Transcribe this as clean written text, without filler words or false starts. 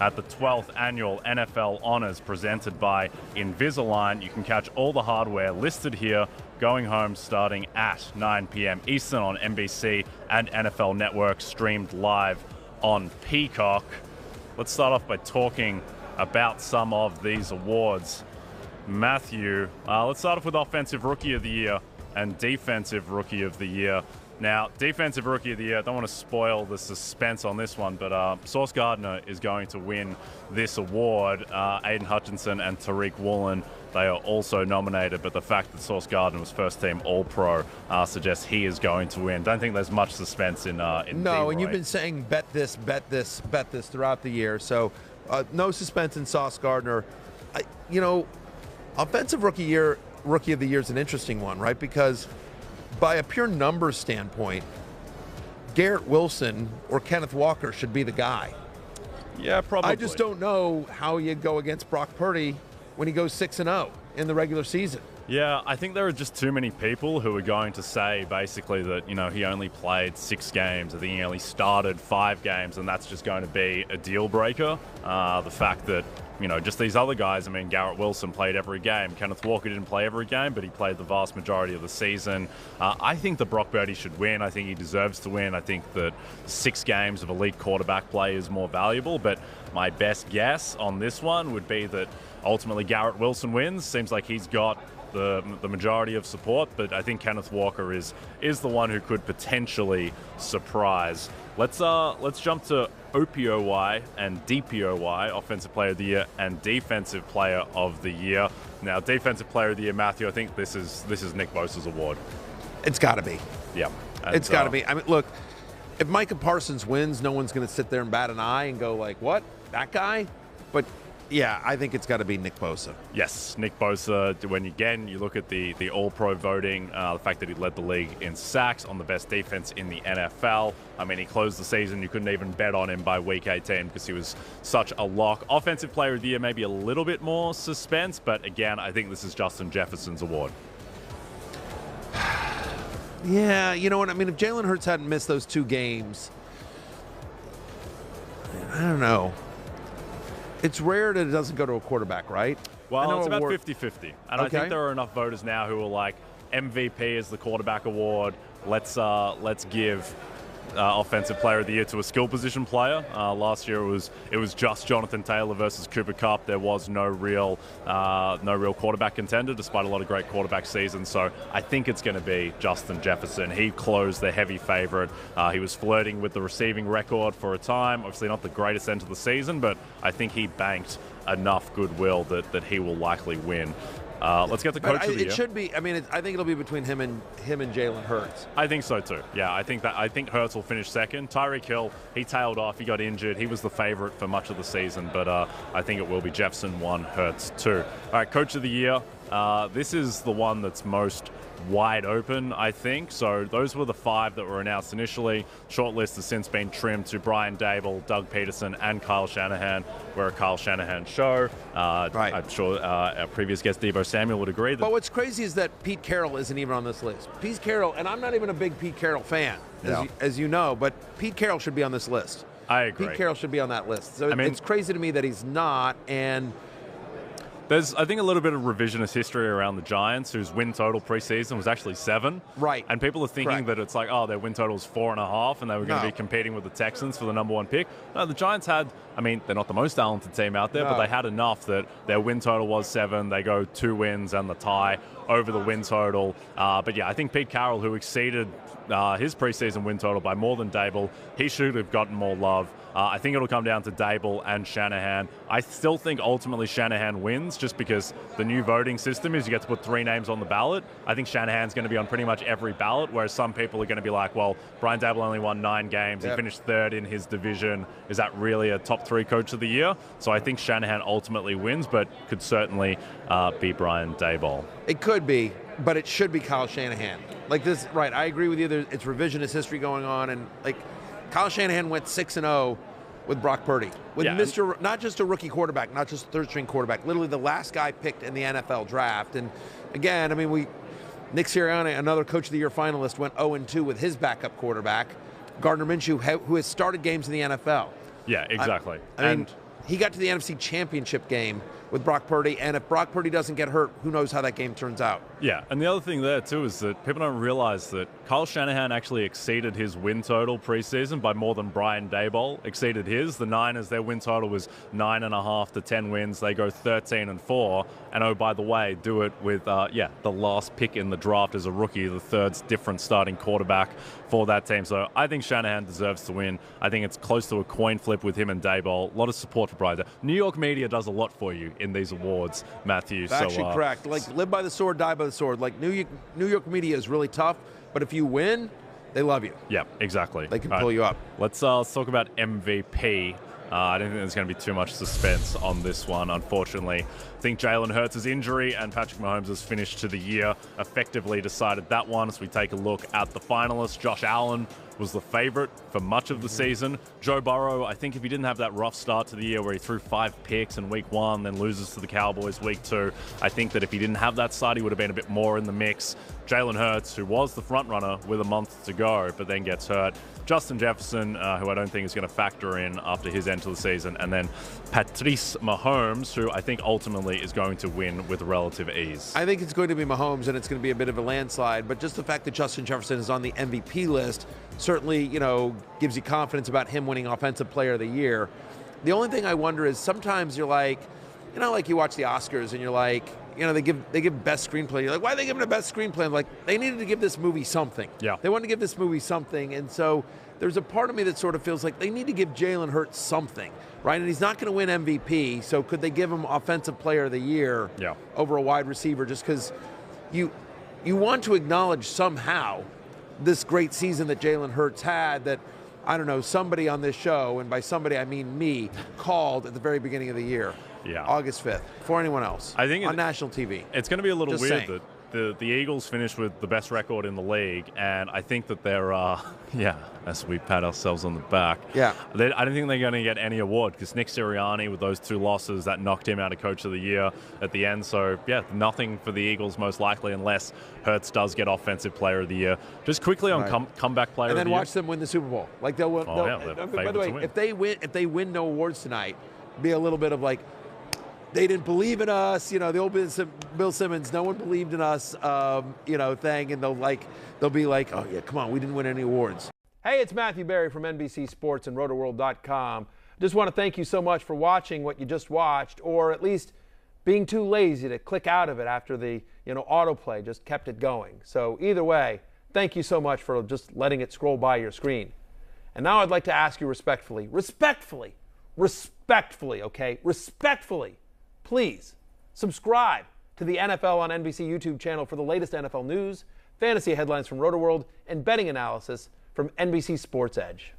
at the 12th Annual NFL Honors presented by Invisalign. You can catch all the hardware listed here going home starting at 9 p.m. Eastern on NBC and NFL Network, streamed live on Peacock. Let's start off by talking about some of these awards. Matthew, let's start off with Offensive Rookie of the Year and Defensive Rookie of the Year. Now, Defensive Rookie of the Year, I don't want to spoil the suspense on this one, but Sauce Gardner is going to win this award. Aiden Hutchinson and Tariq Woolen, they are also nominated, but the fact that Sauce Gardner was first-team All-Pro suggests he is going to win. Don't think there's much suspense in No, D-Roy. And you've been saying bet this throughout the year, so no suspense in Sauce Gardner. Offensive Rookie of the Year is an interesting one, right? Because by a pure numbers standpoint, Garrett Wilson or Kenneth Walker should be the guy. Yeah, probably. I just don't know how you go against Brock Purdy when he goes 6-0 in the regular season. Yeah, I think there are just too many people who are going to say basically that, he only played 6 games. I think he only started 5 games, and that's just going to be a deal breaker. The fact that, just these other guys, Garrett Wilson played every game. Kenneth Walker didn't play every game, but he played the vast majority of the season. I think that Brock Purdy should win. I think he deserves to win. I think that 6 games of elite quarterback play is more valuable, but my best guess on this one would be that ultimately Garrett Wilson wins. Seems like he's got the majority of support, but I think Kenneth Walker is the one who could potentially surprise. Let's jump to OPOY and DPOY, Offensive Player of the Year and Defensive Player of the Year. Now, Defensive Player of the Year, Matthew, I think this is Nick Bosa's award. It's got to be. Yeah. It's got to be. Look, if Micah Parsons wins, no one's going to sit there and bat an eye and go like, what? That guy? But yeah, I think it's got to be Nick Bosa. Yes, Nick Bosa. When you look at the All-Pro voting, the fact that he led the league in sacks on the best defense in the NFL. He closed the season. You couldn't even bet on him by week 18 because he was such a lock. Offensive Player of the Year, maybe a little bit more suspense, but again, I think this is Justin Jefferson's award. Yeah, you know what? If Jalen Hurts hadn't missed those 2 games, I don't know. It's rare that it doesn't go to a quarterback, right? Well, it's about 50-50. And Okay. I think there are enough voters now who are like, MVP is the quarterback award. Let's give Offensive Player of the Year to a skill position player. Last year it was just Jonathan Taylor versus Cooper Kupp. There was no real quarterback contender, despite a lot of great quarterback seasons. So I think it's going to be Justin Jefferson. He closed the heavy favorite. He was flirting with the receiving record for a time. Obviously not the greatest end to the season, but I think he banked enough goodwill that he will likely win. Let's get to Coach of the Year. It should be. I think it'll be between him and Jalen Hurts. I think so too. Yeah, I think Hurts will finish second. Tyreek Hill, he tailed off. He got injured. He was the favorite for much of the season, but I think it will be Jefferson 1, Hurts 2. All right, Coach of the Year. This is the one that's most wide open, I think. So those were the 5 that were announced initially. Shortlist has since been trimmed to Brian Dable, Doug Peterson, and Kyle Shanahan. We're a Kyle Shanahan show. Right. I'm sure our previous guest, Deebo Samuel, would agree. But what's crazy is that Pete Carroll isn't even on this list. Pete Carroll, and I'm not even a big Pete Carroll fan, as you know, but Pete Carroll should be on this list. I agree. Pete Carroll should be on that list. So it's crazy to me that he's not, and there's, I think, a little bit of revisionist history around the Giants, whose win total preseason was actually 7. Right. And people are thinking that it's like, their win total was 4.5, and they were going to be competing with the Texans for the number 1 pick. No, the Giants had, they're not the most talented team out there, but they had enough that their win total was 7. They go 2 wins and the tie over the win total. But yeah, I think Pete Carroll, who exceeded his preseason win total by more than Dable, he should have gotten more love. I think it'll come down to Dable and Shanahan. I still think ultimately Shanahan wins just because the new voting system is you get to put 3 names on the ballot. I think Shanahan's going to be on pretty much every ballot, whereas some people are going to be like, well, Brian Dable only won 9 games. He finished 3rd in his division. Is that really a top 3 coach of the year? So I think Shanahan ultimately wins, but could certainly be Brian Dable. It could be, but it should be Kyle Shanahan. Like this, right, I agree with you. It's revisionist history going on, and like Kyle Shanahan went 6-0 with Brock Purdy, with Mr. Not just a rookie quarterback, not just a third-string quarterback, literally the last guy picked in the NFL draft. And again, Nick Sirianni, another Coach of the Year finalist, went 0-2 with his backup quarterback, Gardner Minshew, who has started games in the NFL. Yeah, exactly. he got to the NFC Championship game with Brock Purdy, and if Brock Purdy doesn't get hurt, who knows how that game turns out. Yeah, and the other thing there, too, is that people don't realize that Kyle Shanahan actually exceeded his win total preseason by more than Brian Daboll exceeded his. The Niners, their win total was 9.5 to 10 wins. They go 13-4, and oh, by the way, do it with, the last pick in the draft as a rookie, the third different starting quarterback for that team. So I think Shanahan deserves to win. I think it's close to a coin flip with him and Daboll. A lot of support for Brian. New York media does a lot for you in these awards, Matthew. That's actually correct. Like, live by the sword, die by the sword. Like, New York media is really tough, but if you win, they love you. Yeah, exactly. They can pull you up. Let's talk about MVP. I don't think there's going to be too much suspense on this one, unfortunately. I think Jalen Hurts' injury and Patrick Mahomes' finish to the year effectively decided that one. As we take a look at the finalists, Josh Allen was the favorite for much of the season. Joe Burrow, I think if he didn't have that rough start to the year where he threw 5 picks in week 1, then loses to the Cowboys week 2, I think that if he didn't have that start, he would have been a bit more in the mix. Jalen Hurts, who was the front runner with a month to go, but then gets hurt. Justin Jefferson, who I don't think is going to factor in after his end to the season. And then Patrice Mahomes, who I think ultimately is going to win with relative ease. I think it's going to be Mahomes, and it's going to be a bit of a landslide. But just the fact that Justin Jefferson is on the MVP list certainly, gives you confidence about him winning Offensive Player of the Year. The only thing I wonder is sometimes you're like, like you watch the Oscars and you're like, they give best screenplay. You're like, why are they giving a best screenplay? I'm like, they needed to give this movie something. Yeah. They wanted to give this movie something. And so there's a part of me that sort of feels like they need to give Jalen Hurts something, right? And he's not going to win MVP. So could they give him Offensive Player of the Year over a wide receiver? Just because you want to acknowledge somehow this great season that Jalen Hurts had that, I don't know, somebody on this show, and by somebody I mean me, called at the very beginning of the year. Yeah. August 5th, before anyone else. I think on national TV. It's going to be a little Just weird saying. that the Eagles finished with the best record in the league, and I think that they're, as we pat ourselves on the back, I don't think they're going to get any award because Nick Sirianni, with those 2 losses, that knocked him out of Coach of the Year at the end. So, nothing for the Eagles most likely unless Hurts does get Offensive Player of the Year. Just quickly on comeback player of the year. And then watch them win the Super Bowl. Like they'll win. By the way, if they win no awards tonight, be a little bit of like, they didn't believe in us, the old Bill Simmons, no one believed in us, thing, and they'll be like, oh yeah, come on, we didn't win any awards. Hey, it's Matthew Berry from NBC Sports and RotoWorld.com. Just want to thank you so much for watching what you just watched, or at least being too lazy to click out of it after the autoplay just kept it going. So either way, thank you so much for just letting it scroll by your screen. And now I'd like to ask you respectfully, please subscribe to the NFL on NBC YouTube channel for the latest NFL news, fantasy headlines from RotoWorld, and betting analysis from NBC Sports Edge.